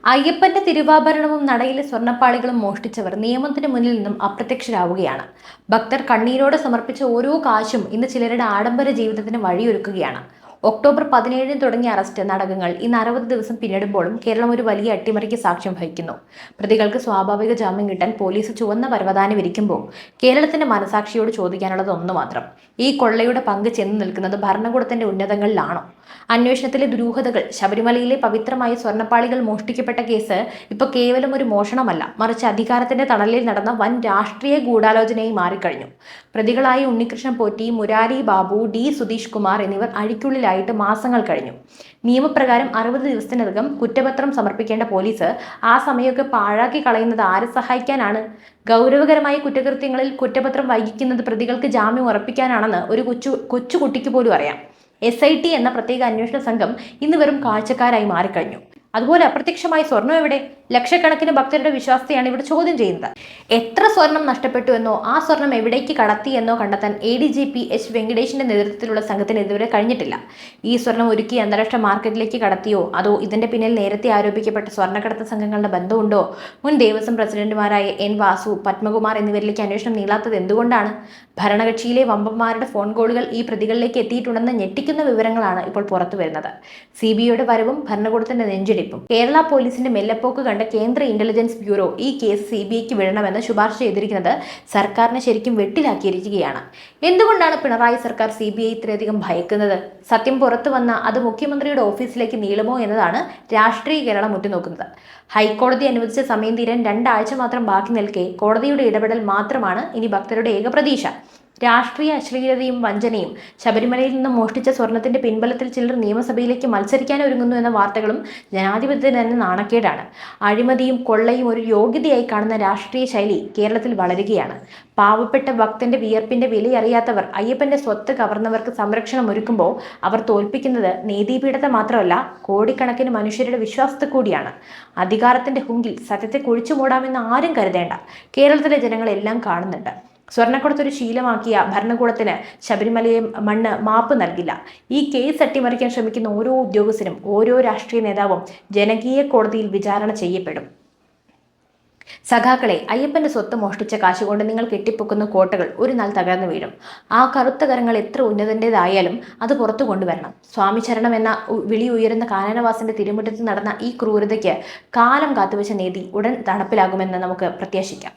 അയ്യപ്പന്റെ തിരുവാഭരണവും നടയിലെ സ്വർണ്ണപ്പാളികളും മോഷ്ടിച്ചവർ നിയമത്തിന് മുന്നിൽ നിന്നും അപ്രത്യക്ഷരാവുകയാണ്. ഭക്തർ കണ്ണീരോടെ സമർപ്പിച്ച ഓരോ കാശും ഇന്ന് ചിലരുടെ ആഡംബര ജീവിതത്തിന് വഴിയൊരുക്കുകയാണ്. ഒക്ടോബർ 17 തുടങ്ങിയ അറസ്റ്റ് നാടകങ്ങൾ ഇന്ന് 60 ദിവസം പിന്നിടുമ്പോഴും കേരളം ഒരു വലിയ അട്ടിമറിക്ക് സാക്ഷ്യം വഹിക്കുന്നു. പ്രതികൾക്ക് സ്വാഭാവിക ജാമ്യം കിട്ടാൻ പോലീസ് ചുവന്ന പരവതാനി വിരിക്കുമ്പോൾ കേരളത്തിന്റെ മനസാക്ഷിയോട് ചോദിക്കാനുള്ളത് ഒന്നു മാത്രം: ഈ കൊള്ളയുടെ പങ്ക് ചെന്ന് നിൽക്കുന്നത് ഭരണകൂടത്തിന്റെ ഉന്നതങ്ങളിലാണോ? അന്വേഷണത്തിലെ ദുരൂഹതകൾ, ശബരിമലയിലെ പവിത്രമായ സ്വർണ്ണപ്പാളികൾ മോഷ്ടിക്കപ്പെട്ട കേസ് ഇപ്പോൾ കേവലം ഒരു മോഷണമല്ല, മറിച്ച് അധികാരത്തിന്റെ തണലിൽ നടന്ന വൻ രാഷ്ട്രീയ ഗൂഢാലോചനയായി മാറിക്കഴിഞ്ഞു. പ്രതികളായ ഉണ്ണികൃഷ്ണൻ പോറ്റി, മുരാരി ബാബു, ഡി സുധീഷ് കുമാർ എന്നിവർ അഴിക്കുള്ളിലായിട്ട് മാസങ്ങൾ കഴിഞ്ഞു. നിയമപ്രകാരം 60 ദിവസത്തിനകം കുറ്റപത്രം സമർപ്പിക്കേണ്ട പോലീസ് ആ സമയമൊക്കെ പാഴാക്കി കളയുന്നത് ആരെ സഹായിക്കാനാണ്? ഗൗരവകരമായ കുറ്റകൃത്യങ്ങളിൽ കുറ്റപത്രം വൈകിക്കുന്നത് പ്രതികൾക്ക് ജാമ്യം ഉറപ്പിക്കാനാണെന്ന് ഒരു കൊച്ചുകുട്ടിക്ക് പോലും അറിയാം. SIT എന്ന പ്രത്യേക അന്വേഷണ സംഘം ഇന്ന് വെറും കാഴ്ചക്കാരായി മാറിക്കഴിഞ്ഞു. അതുപോലെ അപ്രത്യക്ഷമായ സ്വർണം എവിടെ? ലക്ഷക്കണക്കിന് ഭക്തരുടെ വിശ്വാസത്തെയാണ് ഇവിടെ ചോദ്യം ചെയ്യുന്നത്. എത്ര സ്വർണം നഷ്ടപ്പെട്ടു എന്നോ ആ സ്വർണം എവിടേക്ക് കടത്തി എന്നോ കണ്ടെത്താൻ ADGP H വെങ്കടേഷിന്റെ നേതൃത്വത്തിലുള്ള സംഘത്തിന് ഇതുവരെ കഴിഞ്ഞിട്ടില്ല. ഈ സ്വർണം ഒരുക്കി അന്താരാഷ്ട്ര മാർക്കറ്റിലേക്ക് കടത്തിയോ അതോ ഇതിന്റെ പിന്നിൽ നേരത്തെ ആരോപിക്കപ്പെട്ട സ്വർണ്ണക്കടത്ത് സംഘങ്ങളുടെ ബന്ധമുണ്ടോ? മുൻ ദേവസ്വം പ്രസിഡന്റുമാരായ N വാസു, പത്മകുമാർ എന്നിവരിലേക്ക് അന്വേഷണം നീളാത്തത് എന്തുകൊണ്ടാണ്? ഭരണകക്ഷിയിലെ വമ്പന്മാരുടെ ഫോൺ കോളുകൾ ഈ പ്രതികളിലേക്ക് എത്തിയിട്ടുണ്ടെന്ന് ഞെട്ടിക്കുന്ന വിവരങ്ങളാണ് ഇപ്പോൾ പുറത്തു വരുന്നത്. CBIയുടെ വരവും ഭരണകൂടത്തിന്റെ നെഞ്ചിടിപ്പും. കേരള പോലീസിന്റെ മെല്ലപ്പോക്ക് കണ്ട കേന്ദ്ര ഇന്റലിജൻസ് ബ്യൂറോ ഈ കേസ് CBIക്ക് വിടണമെന്ന് ശുപാർശ ചെയ്തിരിക്കുന്നത് സർക്കാരിനെ ശരിക്കും വെട്ടിലാക്കിയിരിക്കുകയാണ്. എന്തുകൊണ്ടാണ് പിണറായി സർക്കാർ CBI ഇത്രയധികം ഭയക്കുന്നത്? സത്യം പുറത്തു വന്ന അത് മുഖ്യമന്ത്രിയുടെ ഓഫീസിലേക്ക് നീളുമോ എന്നതാണ് രാഷ്ട്രീയ കേരളം ഉറ്റുനോക്കുന്നത്. ഹൈക്കോടതി അനുവദിച്ച സമയം തീരാൻ 2 ആഴ്ച മാത്രം ബാക്കി നിൽക്കെ കോടതിയുടെ ഇടപെടൽ മാത്രമാണ് ഇനി ഭക്തരുടെ ഏക പ്രതീക്ഷ. രാഷ്ട്രീയ അശ്ലീലതയും വഞ്ചനയും. ശബരിമലയിൽ നിന്നും മോഷ്ടിച്ച സ്വർണത്തിന്റെ പിൻബലത്തിൽ ചിലർ നിയമസഭയിലേക്ക് മത്സരിക്കാൻ ഒരുങ്ങുന്നു എന്ന വാർത്തകളും ജനാധിപത്യത്തിന് തന്നെ നാണക്കേടാണ്. അഴിമതിയും കൊള്ളയും ഒരു യോഗ്യതയായി കാണുന്ന രാഷ്ട്രീയ ശൈലി കേരളത്തിൽ വളരുകയാണ്. പാവപ്പെട്ട ഭക്തന്റെ വിയർപ്പിന്റെ വിലയറിയാത്തവർ അയ്യപ്പന്റെ സ്വത്ത് കവർന്നവർക്ക് സംരക്ഷണം ഒരുക്കുമ്പോൾ അവർ തോൽപ്പിക്കുന്നത് നീതിപീഠത്തെ മാത്രമല്ല, കോടിക്കണക്കിന് മനുഷ്യരുടെ വിശ്വാസത്തെ കൂടിയാണ്. അധികാരത്തിന്റെ ഹുങ്കിൽ സത്യത്തെ കുഴിച്ചു മൂടാമെന്ന് ആരും കരുതേണ്ട. കേരളത്തിലെ ജനങ്ങളെല്ലാം കാണുന്നുണ്ട്. സ്വർണ്ണക്കടത്തൊരു ശീലമാക്കിയ ഭരണകൂടത്തിന് ശബരിമലയെ മണ്ണ് മാപ്പ് നൽകില്ല. ഈ കേസ് അട്ടിമറിക്കാൻ ശ്രമിക്കുന്ന ഓരോ ഉദ്യോഗസ്ഥനും ഓരോ രാഷ്ട്രീയ നേതാവും ജനകീയ കോടതിയിൽ വിചാരണ ചെയ്യപ്പെടും. സഖാക്കളെ, അയ്യപ്പന്റെ സ്വത്ത് മോഷ്ടിച്ച കാശുകൊണ്ട് നിങ്ങൾ കെട്ടിപ്പൊക്കുന്ന കോട്ടകൾ ഒരു നാൾ തകർന്നു വീഴും. ആ കറുത്ത കരങ്ങൾ എത്ര ഉന്നതൻ്റെതായാലും അത് പുറത്തു കൊണ്ടുവരണം. സ്വാമി ശരണം എന്ന വിളി ഉയരുന്ന കാനനവാസന്റെ തിരുമുറ്റത്ത് നടന്ന ഈ ക്രൂരതയ്ക്ക് കാലം കാത്തുവെച്ച നീതി ഉടൻ നടപ്പിലാകുമെന്ന് നമുക്ക് പ്രത്യാശിക്കാം.